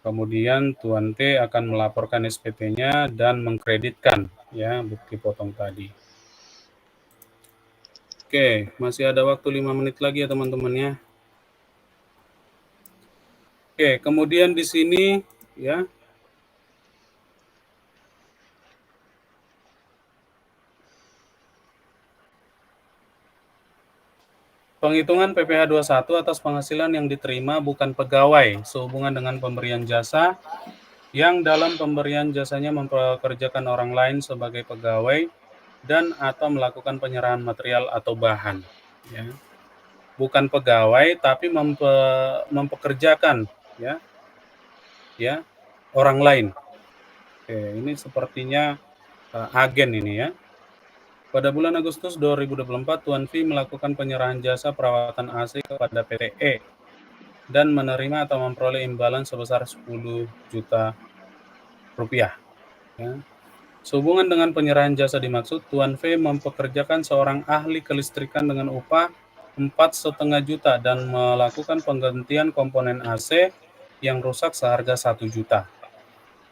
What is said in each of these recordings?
Kemudian Tuan T akan melaporkan SPT-nya dan mengkreditkan ya bukti potong tadi. Oke, masih ada waktu 5 menit lagi ya teman-teman ya. Oke, kemudian di sini ya penghitungan PPh 21 atas penghasilan yang diterima bukan pegawai sehubungan dengan pemberian jasa yang dalam pemberian jasanya mempekerjakan orang lain sebagai pegawai dan atau melakukan penyerahan material atau bahan ya. Bukan pegawai tapi mempekerjakan ya orang lain. Oke, ini sepertinya agen ini ya. Pada bulan Agustus 2024, Tuan V melakukan penyerahan jasa perawatan AC kepada PTE dan menerima atau memperoleh imbalan sebesar 10 juta rupiah. Ya. Sehubungan dengan penyerahan jasa dimaksud, Tuan V mempekerjakan seorang ahli kelistrikan dengan upah 4,5 juta dan melakukan penggantian komponen AC yang rusak seharga 1 juta.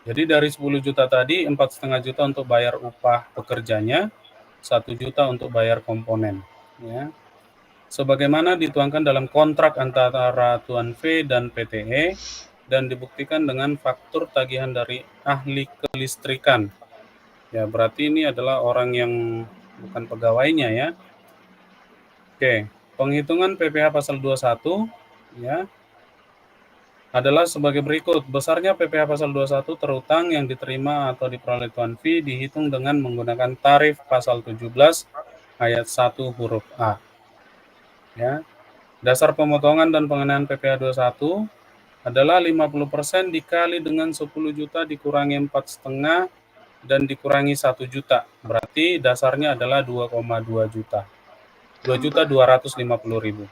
Jadi dari 10 juta tadi, 4,5 juta untuk bayar upah pekerjanya, 1 juta untuk bayar komponen. Ya. Sebagaimana dituangkan dalam kontrak antara Tuan V dan PTE dan dibuktikan dengan faktur tagihan dari ahli kelistrikan. Ya, berarti ini adalah orang yang bukan pegawainya ya. Oke, penghitungan PPh pasal 21 ya adalah sebagai berikut. Besarnya PPh pasal 21 terutang yang diterima atau diperoleh Tuan V dihitung dengan menggunakan tarif pasal 17 ayat 1 huruf A. Ya. Dasar pemotongan dan pengenaan PPh 21 adalah 50% dikali dengan 10 juta dikurangi 4,5 dan dikurangi 1 juta. Berarti dasarnya adalah 2,2 juta. 2.250.000.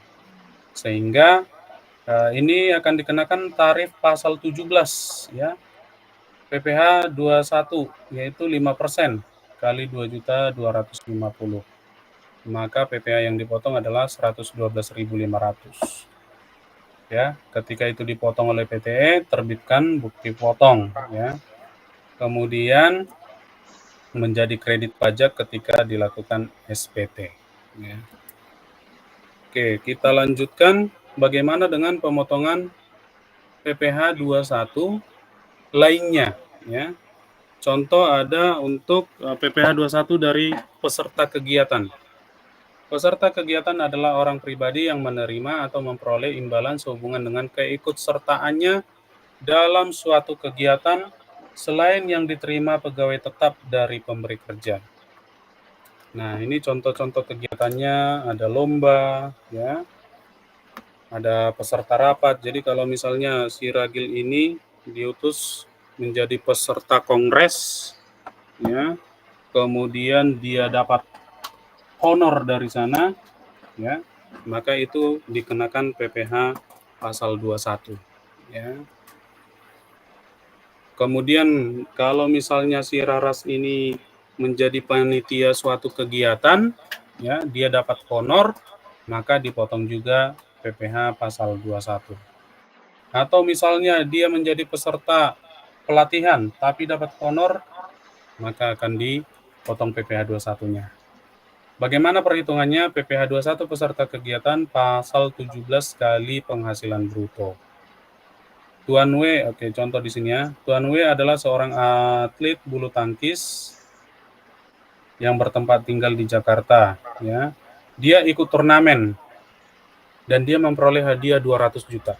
Sehingga ini akan dikenakan tarif pasal 17 ya. PPh 21 yaitu 5% kali 2.250. Maka PPh yang dipotong adalah 112.500. Ya, ketika itu dipotong oleh PTE, terbitkan bukti potong ya. Kemudian menjadi kredit pajak ketika dilakukan SPT ya. Oke, kita lanjutkan bagaimana dengan pemotongan PPh 21 lainnya ya. Contoh ada untuk PPh 21 dari peserta kegiatan. Peserta kegiatan adalah orang pribadi yang menerima atau memperoleh imbalan sehubungan dengan keikutsertaannya dalam suatu kegiatan selain yang diterima pegawai tetap dari pemberi kerja. Nah, ini contoh-contoh kegiatannya, ada lomba, ya, ada peserta rapat. Jadi kalau misalnya si Ragil ini diutus menjadi peserta kongres, ya, kemudian dia dapat honor dari sana, ya, maka itu dikenakan PPh pasal 21, ya. Kemudian kalau misalnya si Raras ini menjadi panitia suatu kegiatan, ya, dia dapat honor, maka dipotong juga PPh pasal 21. Atau misalnya dia menjadi peserta pelatihan tapi dapat honor, maka akan dipotong PPh 21-nya. Bagaimana perhitungannya? PPh 21 peserta kegiatan pasal 17 kali penghasilan bruto. Tuan W, oke, contoh di sini ya. Tuan W adalah seorang atlet bulu tangkis yang bertempat tinggal di Jakarta, ya. Dia ikut turnamen dan dia memperoleh hadiah 200 juta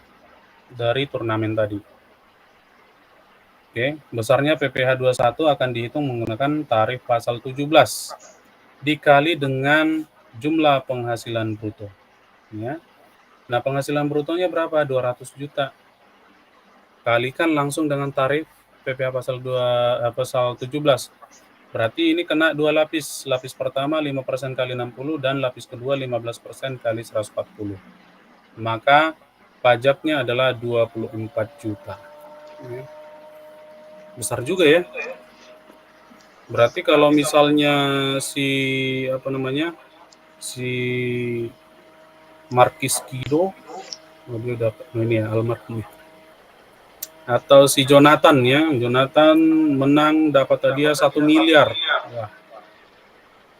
dari turnamen tadi. Oke, besarnya PPh 21 akan dihitung menggunakan tarif pasal 17 dikali dengan jumlah penghasilan bruto, ya. Nah, penghasilan brutonya berapa? 200 juta. Kalikan langsung dengan tarif PPh pasal 17. Berarti ini kena 2 lapis. Lapis pertama 5% kali 60 dan lapis kedua 15% kali 140. Maka pajaknya adalah 24 juta. Besar juga ya. Berarti kalau misalnya si Markis Kido, dia dapat ini ya, almarhum. Atau si Jonathan ya, Jonathan menang dapat hadiah 1 miliar. Wah,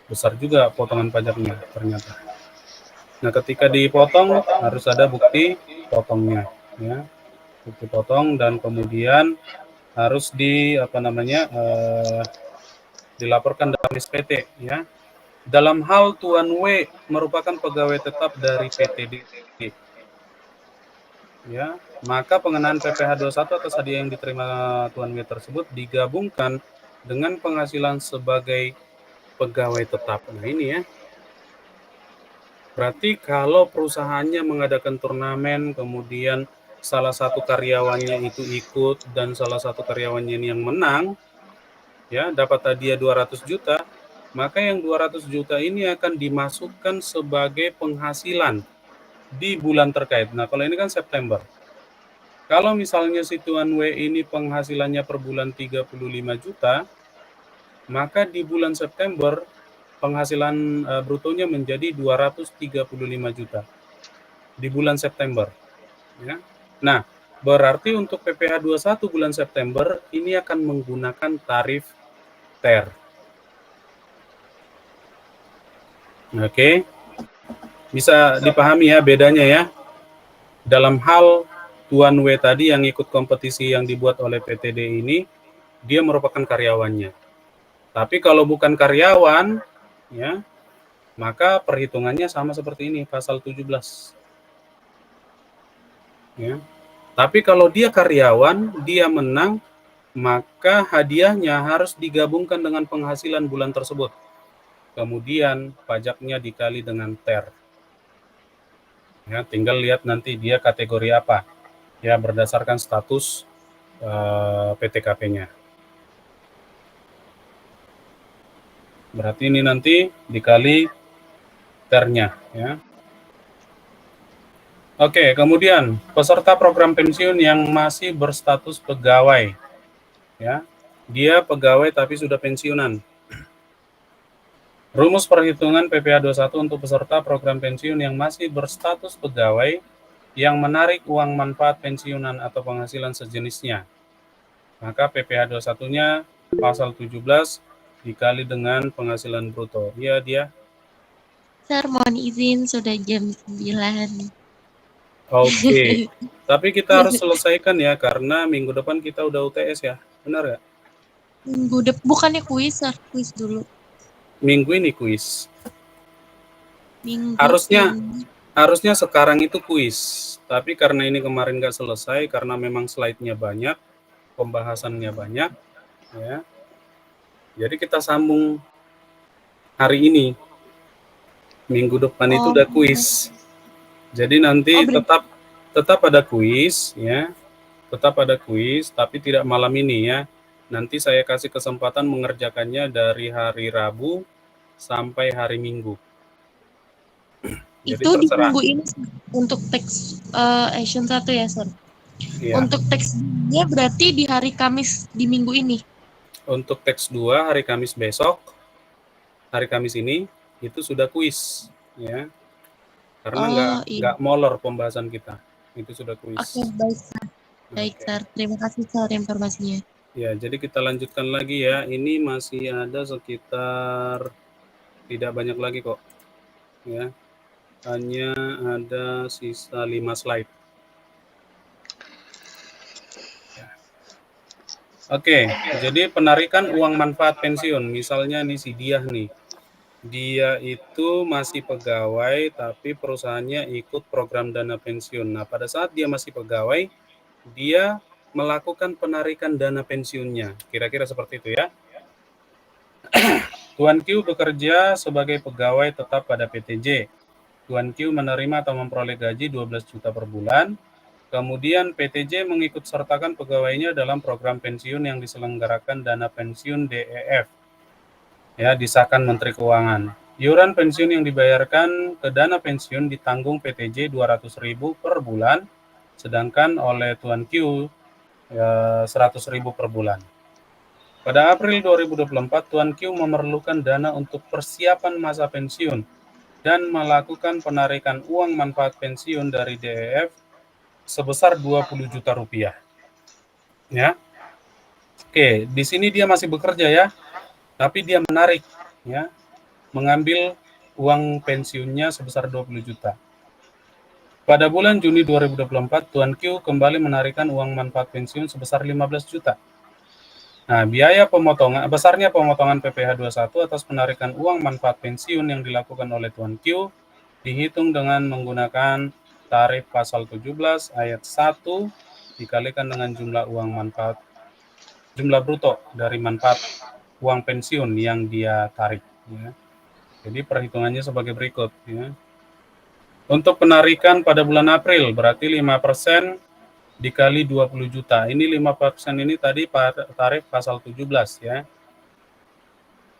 besar juga potongan pajaknya ternyata. Nah, ketika dipotong harus ada bukti potongnya ya. Bukti potong dan kemudian harus dilaporkan dalam SPT ya. Dalam hal Tuan W merupakan pegawai tetap dari PTD ya, maka pengenaan PPh 21 atas hadiah yang diterima Tuan W tersebut digabungkan dengan penghasilan sebagai pegawai tetap. Nah, ini ya. Berarti kalau perusahaannya mengadakan turnamen, kemudian salah satu karyawannya itu ikut dan salah satu karyawannya ini yang menang, ya, dapat hadiah 200 juta, maka yang 200 juta ini akan dimasukkan sebagai penghasilan di bulan terkait. Nah, kalau ini kan September. Kalau misalnya si Tuan W ini penghasilannya per bulan 35 juta, maka di bulan September penghasilan brutonya menjadi 235 juta di bulan September. Ya. Nah, berarti untuk PPh 21 bulan September ini akan menggunakan tarif TER. Oke. Bisa dipahami ya bedanya ya. Dalam hal Tuan W tadi yang ikut kompetisi yang dibuat oleh PTD ini, dia merupakan karyawannya. Tapi kalau bukan karyawan, ya, maka perhitungannya sama seperti ini, pasal 17. Ya. Tapi kalau dia karyawan, dia menang, maka hadiahnya harus digabungkan dengan penghasilan bulan tersebut. Kemudian pajaknya dikali dengan TER. Ya, tinggal lihat nanti dia kategori apa. Ya, berdasarkan status PTKP-nya. Berarti ini nanti dikali TER-nya ya. Oke, kemudian peserta program pensiun yang masih berstatus pegawai ya. Dia pegawai tapi sudah pensiunan. Rumus perhitungan PPh 21 untuk peserta program pensiun yang masih berstatus pegawai yang menarik uang manfaat pensiunan atau penghasilan sejenisnya. Maka PPh 21-nya pasal 17 dikali dengan penghasilan bruto. Iya, dia. Sir, mohon izin sudah jam 9. Oke. Tapi kita harus selesaikan ya karena minggu depan kita udah UTS ya. Benar ya? Bukannya kuis, Sir. Kuis dulu. Minggu ini kuis. Minggu Harusnya sekarang itu kuis. Tapi karena ini kemarin nggak selesai karena memang slide-nya banyak, pembahasannya banyak ya. Jadi kita sambung hari ini. Minggu depan itu udah kuis. Jadi nanti tetap ada kuis ya. Tetap ada kuis tapi tidak malam ini ya. Nanti saya kasih kesempatan mengerjakannya dari hari Rabu sampai hari Minggu. Itu di minggu ini untuk teks action 1 ya, Sir? Iya. Untuk teks 2 berarti di hari Kamis di minggu ini? Untuk teks 2 hari Kamis besok, hari Kamis ini, itu sudah kuis ya. Karena nggak molor pembahasan kita. Itu sudah kuis. Oke, baik, Sir. Baik, Sir. Terima kasih, Sir, informasinya. Ya, jadi kita lanjutkan lagi ya. Ini masih ada sekitar tidak banyak lagi kok. Ya. Hanya ada sisa 5 slide. Oke, jadi penarikan uang manfaat pensiun. Misalnya nih si Diah nih. Dia itu masih pegawai tapi perusahaannya ikut program dana pensiun. Nah, pada saat dia masih pegawai, dia melakukan penarikan dana pensiunnya. Kira-kira seperti itu ya. Tuan Q bekerja sebagai pegawai tetap pada PTJ. Tuan Q menerima atau memperoleh gaji 12 juta per bulan. Kemudian PTJ mengikut sertakan pegawainya dalam program pensiun yang diselenggarakan dana pensiun DEF. Ya, disahkan Menteri Keuangan. Iuran pensiun yang dibayarkan ke dana pensiun ditanggung PTJ 200.000 per bulan, sedangkan oleh Tuan Q 100.000 per bulan. Pada April 2024, Tuan Q memerlukan dana untuk persiapan masa pensiun dan melakukan penarikan uang manfaat pensiun dari DEF sebesar 20 juta rupiah. Ya. Oke, di sini dia masih bekerja ya, tapi dia menarik ya, mengambil uang pensiunnya sebesar 20 juta. Pada bulan Juni 2024, Tuan Q kembali menarikan uang manfaat pensiun sebesar 15 juta. Nah, besarnya pemotongan PPh 21 atas penarikan uang manfaat pensiun yang dilakukan oleh Tuan Q dihitung dengan menggunakan tarif pasal 17 ayat 1 dikalikan dengan jumlah bruto dari manfaat uang pensiun yang dia tarik. Ya. Jadi perhitungannya sebagai berikut. Ya. Untuk penarikan pada bulan April berarti 5% dikali 20 juta. Ini 5% ini tadi tarif pasal 17 ya.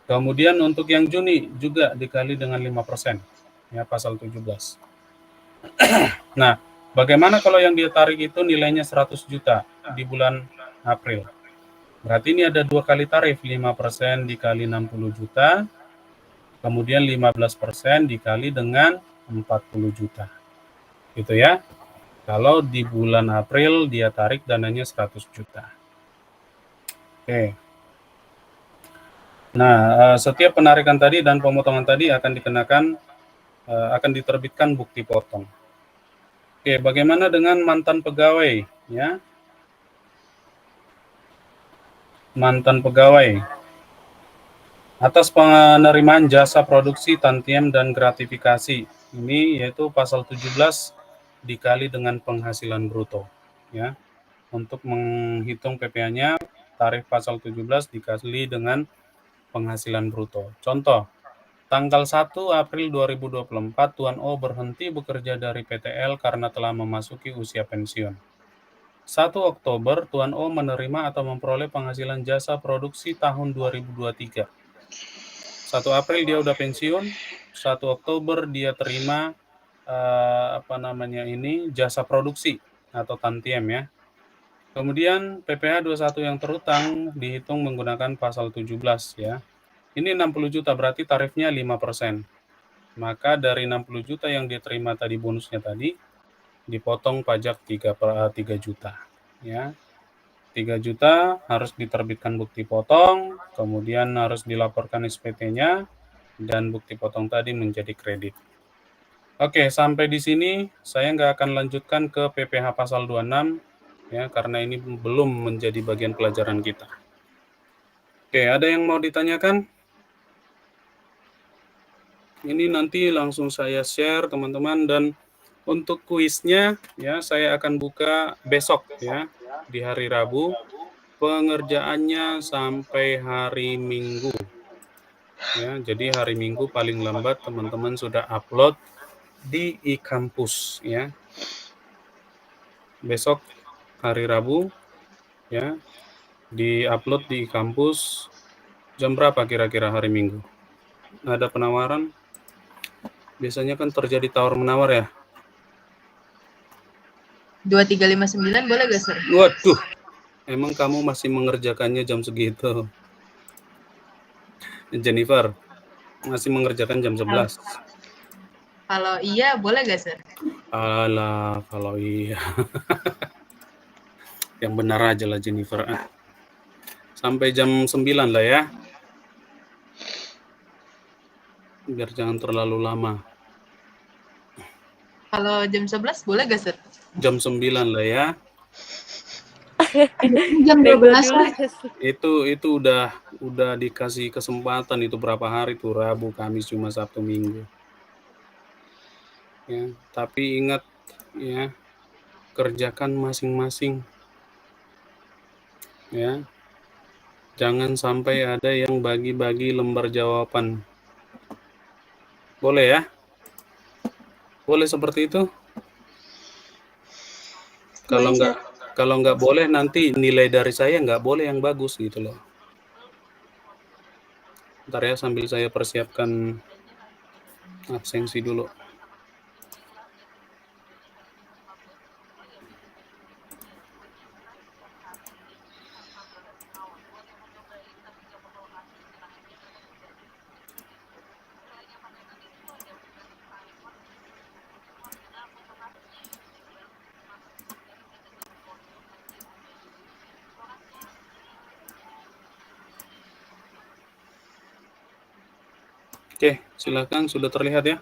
Kemudian untuk yang Juni juga dikali dengan 5% ya pasal 17. Nah, bagaimana kalau yang dia tarik itu nilainya 100 juta di bulan April? Berarti ini ada 2 kali tarif, 5% dikali 60 juta, kemudian 15% dikali dengan 40 juta. Gitu ya. Kalau di bulan April dia tarik dananya 100 juta. Oke. Nah, setiap penarikan tadi dan pemotongan tadi akan diterbitkan bukti potong. Oke, bagaimana dengan mantan pegawai? Ya, mantan pegawai atas penerimaan jasa produksi, tantiem, dan gratifikasi. Ini yaitu pasal 17 dikali dengan penghasilan bruto. Ya, untuk menghitung PPh-nya, tarif pasal 17 dikali dengan penghasilan bruto. Contoh, tanggal 1 April 2024, Tuan O berhenti bekerja dari PTL karena telah memasuki usia pensiun. 1 Oktober, Tuan O menerima atau memperoleh penghasilan jasa produksi tahun 2023. 1 April dia udah pensiun, 1 Oktober dia terima jasa produksi atau tantiem ya. Kemudian PPh 21 yang terutang dihitung menggunakan pasal 17 ya. Ini 60 juta berarti tarifnya 5%. Maka dari 60 juta yang dia terima tadi bonusnya tadi dipotong pajak 3 juta ya. 3 juta harus diterbitkan bukti potong, kemudian harus dilaporkan SPT-nya dan bukti potong tadi menjadi kredit. Oke, sampai di sini saya nggak akan lanjutkan ke PPh pasal 26 ya, karena ini belum menjadi bagian pelajaran kita. Oke, ada yang mau ditanyakan? Ini nanti langsung saya share teman-teman, dan untuk kuisnya ya saya akan buka besok ya di hari Rabu. Pengerjaannya sampai hari Minggu. Ya, jadi hari Minggu paling lambat teman-teman sudah upload di e-kampus ya. Besok hari Rabu ya, di-upload di kampus. Jam berapa kira-kira hari Minggu? Ada penawaran? Biasanya kan terjadi tawar-menawar ya. 2359 boleh gak, Sir? Waduh, emang kamu masih mengerjakannya jam segitu? Jennifer, masih mengerjakan jam 11. Kalau iya, boleh gak, Sir? Alah, kalau iya. Yang benar aja lah, Jennifer. Sampai jam 9 lah ya. Biar jangan terlalu lama. Kalau jam 11 boleh gak, Sir? Jam 9 lah ya. Jam 12 lah. Itu udah dikasih kesempatan itu berapa hari tuh, Rabu, Kamis, Jumat, Sabtu, Minggu. Ya, tapi ingat ya, kerjakan masing-masing. Ya. Jangan sampai ada yang bagi-bagi lembar jawaban. Boleh ya? Boleh seperti itu? Kalau nggak boleh nanti nilai dari saya nggak boleh yang bagus gitu loh. Ntar ya sambil saya persiapkan absensi dulu. Oke, silakan sudah terlihat ya.